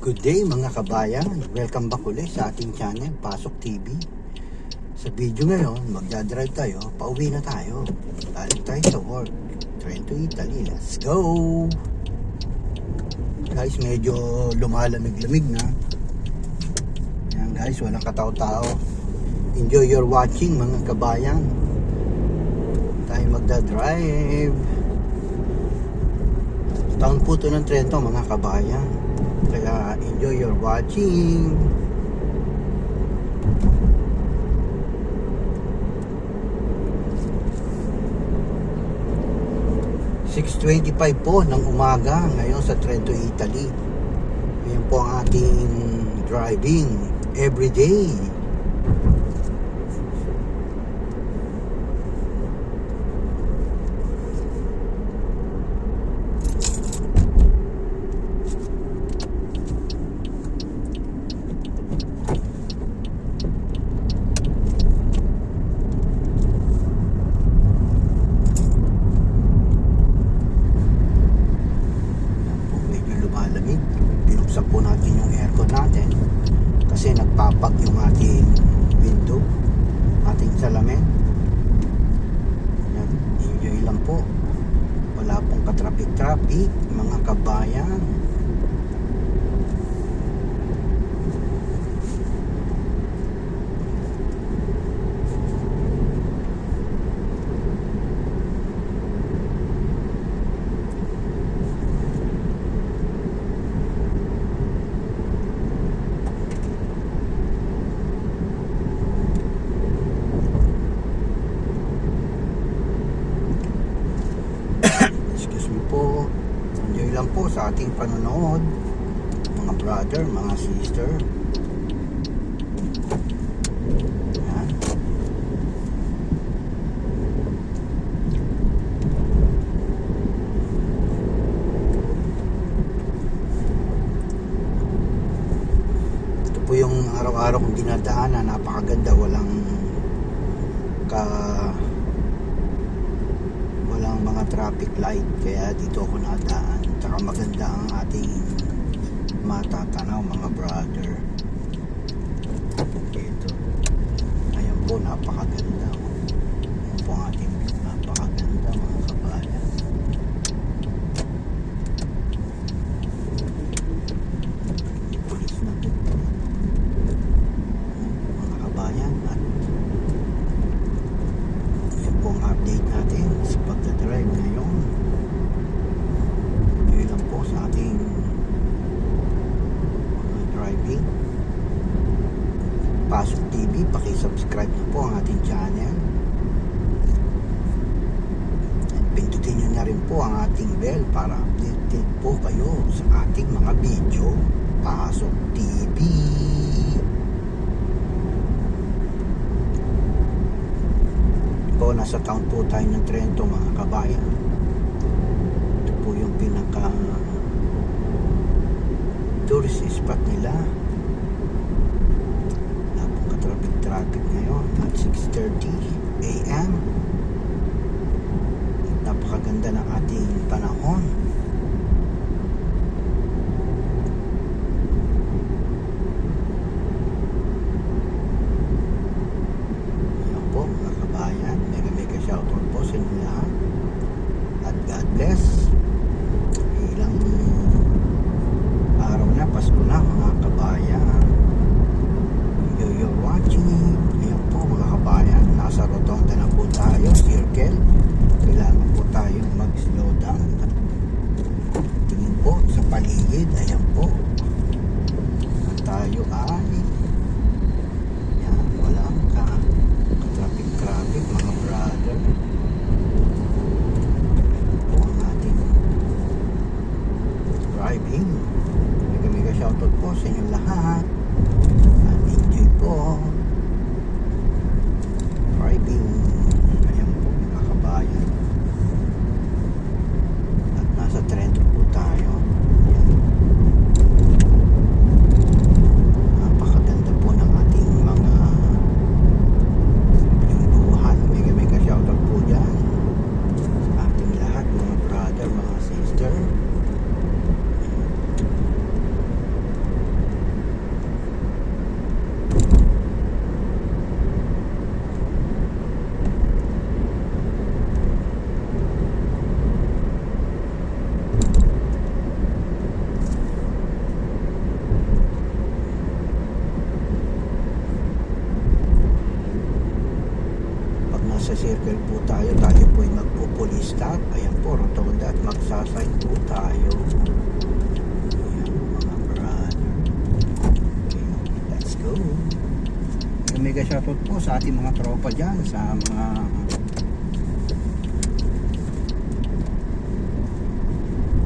Good day mga kabayan, welcome back ulit sa ating channel, Pasok TV. Sa video ngayon, magdadrive tayo, pauwi na tayo. Galing tayo sa work, train to Italy, let's go! Guys, medyo lumalamig-lamig na. Yan guys, walang katao-tao. Enjoy your watching mga kabayan. Tayo magdadrive. Taon po ito ng Trento mga kabayan. Kaya enjoy your watching. (6:25) po ng umaga ngayon sa Trento, Italy. Ngayon po ang ating driving everyday. Binuksan po natin yung aircon natin kasi nagpapag yung ating window, ating salamin. Yan, enjoy lang po, wala pong katraffic mga kabayan. Po, enjoy lang po sa ating panonood mga brother, mga sister. Yan. Ito po yung araw-araw kong dinadaanan, napakaganda, walang mga traffic light, kaya dito ako nadaan. Tsaka maganda ang ating matatanaw mga brother. Ito, ayan po, napakaganda. Ayan po ang ating view, napakaganda mga kabayan. Pulis na dito mga kabayan. At yan po ang update natin sa pagdadrive ngayon. Yun lang po sa ating driving. Pasok TV, paki-subscribe na po ang ating channel. At pindutin nyo na rin po ang ating bell para updated po kayo sa ating mga video. Pasok TV. Nasa town po tayo ng Trento mga kabayan. Ito po yung pinaka tourist spot nila. Napaka-traffic ngayon at 6:30 AM. Napakaganda ng ating panahon. Shoutout po sa inyo lahat at God bless. Ilang araw na, Pasko na mga kabayan. Enjoy your watching. Ayan po mga kabayan, nasa rotonda na po tayo, circle. Kailangan po tayo mag-slow down at nasa circle po tayo. Tayo po ay magpo-police stop. Ayan po, rotonda at magsasign po tayo. Ayan, mga brother. Okay, let's go. Mega shoutout po sa ating mga tropa dyan, sa mga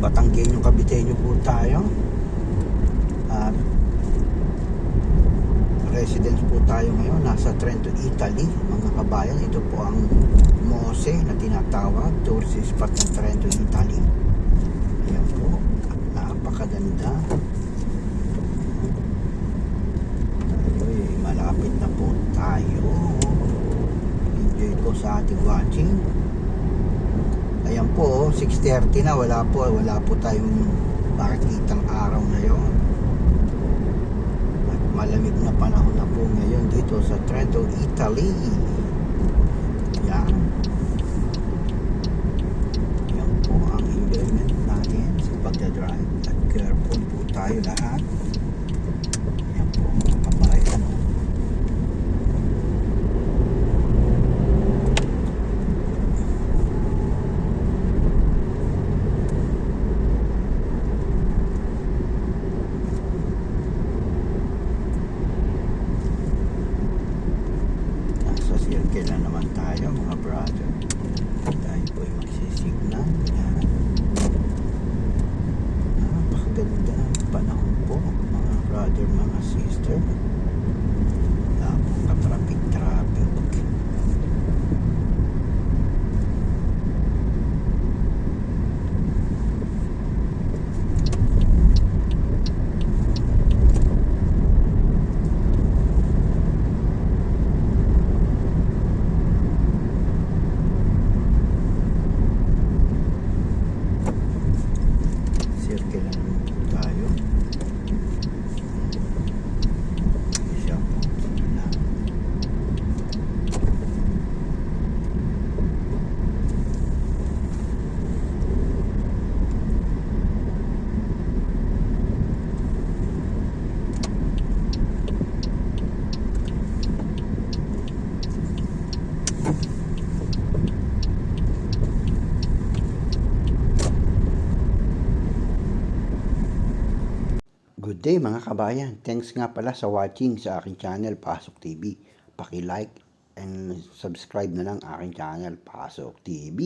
Batanggenyo, Caviteño po tayo. At residence po tayo ngayon, nasa Trento, Italy. Mga kabayan, ito po ang Mose na tinatawag, tourist spot ng Trento, Italy. Ayan po, napakaganda. Tayo'y malapit na po tayo. Enjoy po sa ating watching. Ayan po, 6:30 na, wala po tayong makikitang araw ngayon. At malamig na panahon na po ngayon dito sa Trento, Italy. Yan. Yan po ang enjoyment natin sa pagdadrive. At careful po tayo lahat. Yan po mga kabayan. Kailan naman tayo mga brother, tayo po ay magsisignal. Napakaganda ng panahon po mga brother, mga sister. Napaka-traffic. Good day mga kabayan. Thanks nga pala sa watching sa aking channel, Pasok TV. Paki-like and subscribe na lang aking channel, Pasok TV.